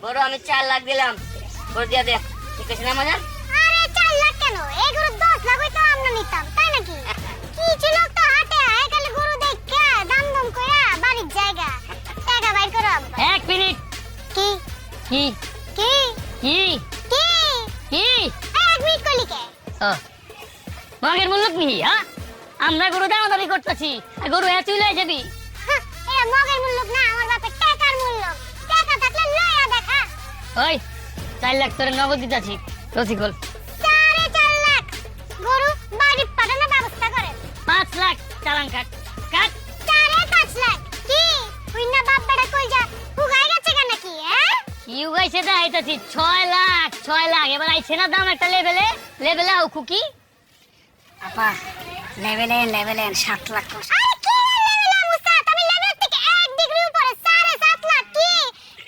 গরু আমি 4 লাখ দিলাম, গরু দিয়া দে। ঠিক আছে না মজান? আরে 4 লাখ কেন, এই গরু 10 লাখ হইতো আমরা নিতাম, তাই নাকি? কিছু লোক তো হাটে আয় খালি গরু দেখে দাম দম কইরা বাড়ির জায়গা টাকা বাইর করো আব্বা। 1 মিনিট। কি কি কি কি কি কি? 1 মিনিট কইলি কে? ও মগের মূল্য কি? হ্যাঁ, আমরা গরু দামাদামি করতেছি, আর গরু এত লয়ে যাবি? হ্যাঁ, এটা মগের মূল্য না, আমার বাপের টাকার মূল্য। টাকা থাকলে লয়া দেখা। ওই 4 লাখ তোর নগদ দিতাছি, রসিকল। 4.5 লাখ গরু বাড়ি পাঠানোর ব্যবস্থা করে। 5 লাখ চালান কাট কাট। 5.5 লাখ কি হুইনা বাপ বেটা কই যা হুগাই গেছে কেন নাকি? হ্যাঁ কি উগাইছে দা আইতাছি 6 লাখ 6 লাখ। এবার আইছে না দাম একটা লেভেলে লেভেলে আও খুকি। আপা লেভেলে 7 লাখ। আরে কি লেভেল মুস্তাদ, আমি লেভেল থেকে 1 ডিগ্রি উপরে 7.5 লাখ কি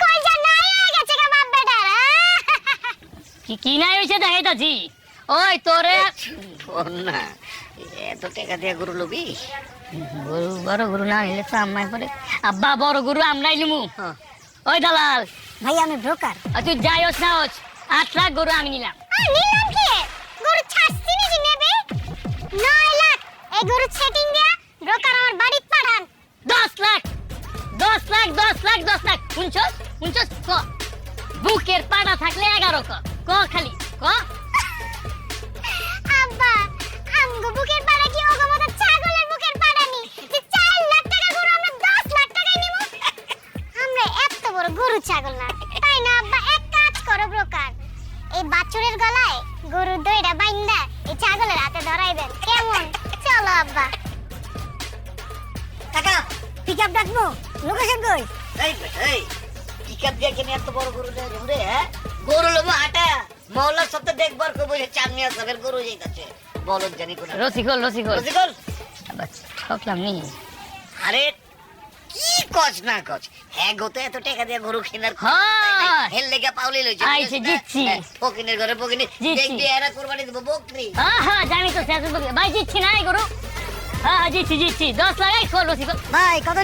কই যা নাই হয়ে গেছে গা বাপ বেটা। কি কি নাই হইছে দেখাইতাছি। ওই তোরে না এত টাকা দিয়ে গরু লবি? গরু বড় গরু না নিলে তো আমায় পরে। আব্বা বড় গরু আমরাই নিমু। হ্যাঁ। ওই দালাল, ভাই আমি ব্রোকার। আর তুই যাই হোস না হোস, 8 লাখ গরু আমি নিলাম। নিলাম কি গরু ছাড়ছি নাকি নেবে? 9 লাখ এই গরু সেটিং দিয়া ব্রোকার আমার বাড়ি পাঠান। 10 লাখ 10 লাখ 10 লাখ 10 লাখ। শুনছস শুনছস? ক বুকের পাড়া থাকলে 11 ক খালি ক। আব্বা আমগো বুকের পাড়া কি ওগো মত ছাগলের বুকের পাড়া নি যে 4 লাখ টাকা গরু আমরা 10 লাখ টাকায় নিব? আমরা এত বড় গরু ছাগল না, তাই না আব্বা? এক কাজ করো ব্রোকার, এই বাছুরের গলায় গরুর দইটা বাইন্দা এই ছাগলের হাতে ধরাই দেন, কেমন? চলো আব্বা। কাকা পিকআপ ডাকবো, লোকেশন কই? এই এই পিকআপ দিয়ে কেন এত বড় গরু দেয় রে? হ্যাঁ, গরু লবো হাটা মহল্লার সাথে দেখবার কো বলে চামনিয়া সাহেবের গরু যাইতাছে। বলদ জানি কোন রসিকল রসিকল। রসিকল। ঠকলাম নি। আরে কি কজ না কজ, হ্যাঁ গোতে এত টাকা দিয়ে গরু কেনার হ্যাঁ। হেল লেগে পাউলি লইছে। আইছে, জিতছি। ফকিনের ঘরে ফকিনি জিতছি। দেখবি এরা কুরবানি দেব বকরি। হ্যাঁ জানি তো শেষ ভাই জিতছি না এই গরু। হ্যাঁ জিতছি 10 লাখ। এই খোল রসিকল। ভাই কত